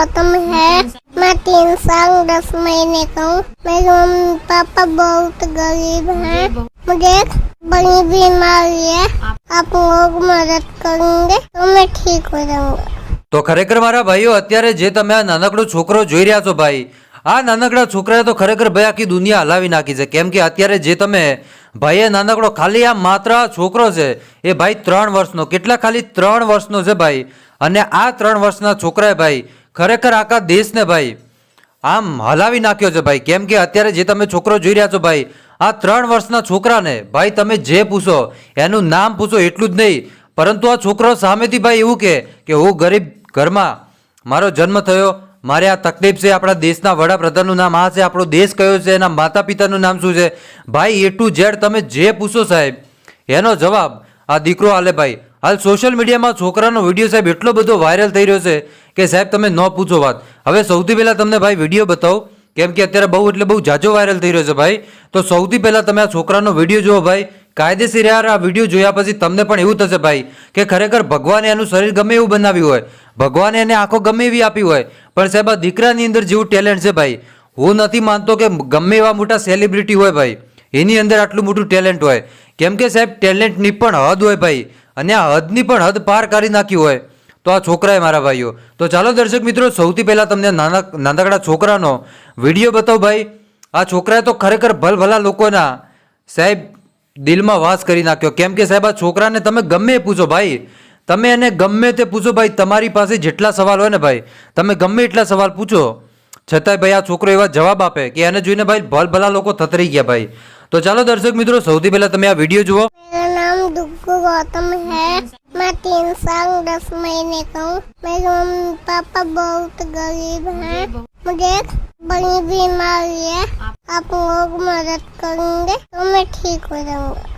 गौतम है। मैं 3 साल 10 महीने का हूँ। मेरे मम्मी पापा बहुत गरीब हैं। मुझे एक बड़ी बीमारी है, आप लोग मदद करेंगे तो मैं ठीक हो जाऊंगा। તો ખરેખર મારા ભાઈઓ અત્યારે જે તમે આ નાનકડો છોકરો જોઈ રહ્યા છો ભાઈ, આ નાનકડા છોકરાએ તો ખરેખર ભાઈ આખી દુનિયા હલાવી નાખી છે. કેમ કે અત્યારે જે તમે ભાઈએ નાનકડો ખાલી આ માત્ર છોકરો છે એ ભાઈ 3 વર્ષનો, કેટલા ખાલી 3 વર્ષનો છે ભાઈ. અને આ 3 વર્ષના છોકરાએ ભાઈ ખરેખર આખા દેશને ભાઈ આમ હલાવી નાખ્યો છે ભાઈ. કેમ કે અત્યારે જે તમે છોકરો જોઈ રહ્યા છો ભાઈ, આ 3 વર્ષના છોકરાને ભાઈ તમે જે પૂછો એનું નામ પૂછો એટલું જ નહીં, પરંતુ આ છોકરો સામેથી ભાઈ એવું કે હું ગરીબ ઘરમાં મારો જન્મ થયો, મારે આ તકલીફ છે, આપણા દેશના વડાપ્રધાનનું નામ આ છે, આપણો દેશ કયો છે, એના માતા પિતાનું નામ શું છે ભાઈ, A to Z તમે જે પૂછો સાહેબ એનો જવાબ આ દીકરો આલે ભાઈ. હાલ સોશિયલ મીડિયામાં છોકરાનો વિડીયો સાહેબ એટલો બધો વાયરલ થઈ રહ્યો છે કે સાહેબ તમે ન પૂછો વાત. હવે સૌથી પહેલાં તમને ભાઈ વિડીયો બતાવો, કેમ કે અત્યારે બહુ એટલે બહુ જાજો વાયરલ થઈ રહ્યો છે ભાઈ. તો સૌથી પહેલાં તમે આ છોકરાનો વિડીયો જુઓ ભાઈ. કાયદેસર યાર આ વિડીયો જોયા પછી તમને પણ એવું થશે ભાઈ કે ખરેખર ભગવાને એનું શરીર ગમે એવું બનાવ્યું હોય, ભગવાને એને આંખો ગમે એવી આપી હોય, પણ સાહેબ આ દીકરાની અંદર જેવું ટેલેન્ટ છે ભાઈ, હું નથી માનતો કે ગમે એવા મોટા સેલિબ્રિટી હોય ભાઈ એની અંદર આટલું મોટું ટેલેન્ટ હોય. કેમ કે સાહેબ ટેલેન્ટની પણ હદ હોય ભાઈ, અને આ હદની પણ હદ પાર કરી નાખી હોય તો આ છોકરાએ મારા ભાઈઓ. તો ચાલો દર્શક મિત્રો સૌથી પહેલાં તમને નાનકડા છોકરાનો વિડીયો બતાવો ભાઈ. આ છોકરાએ તો ખરેખર ભલભલા લોકોના સાહેબ દિલમાં વાસ કરી નાખ્યો. કેમ કે સાહેબ આ છોકરાને તમે ગમે એ પૂછો ભાઈ, તમે એને ગમે તે પૂછો ભાઈ, તમારી પાસે જેટલા સવાલ હોય ને ભાઈ તમે ગમે એટલા સવાલ પૂછો છતાંય ભાઈ આ છોકરો એવા જવાબ આપે કે એને જોઈને ભાઈ ભલભલા લોકો થતરી ગયા ભાઈ. તો ચાલો દર્શક મિત્રો સૌથી પહેલા તમે આ વિડીયો જુઓ. मेरा नाम दुग्गू गौतम है। मैं 3 साल 10 महीने का हूँ। मेरे मम्मी पापा बहुत गरीब हैं। मुझे एक बड़ी बीमारी है, आप लोग मदद करेंगे तो मैं ठीक हो जाऊंगा।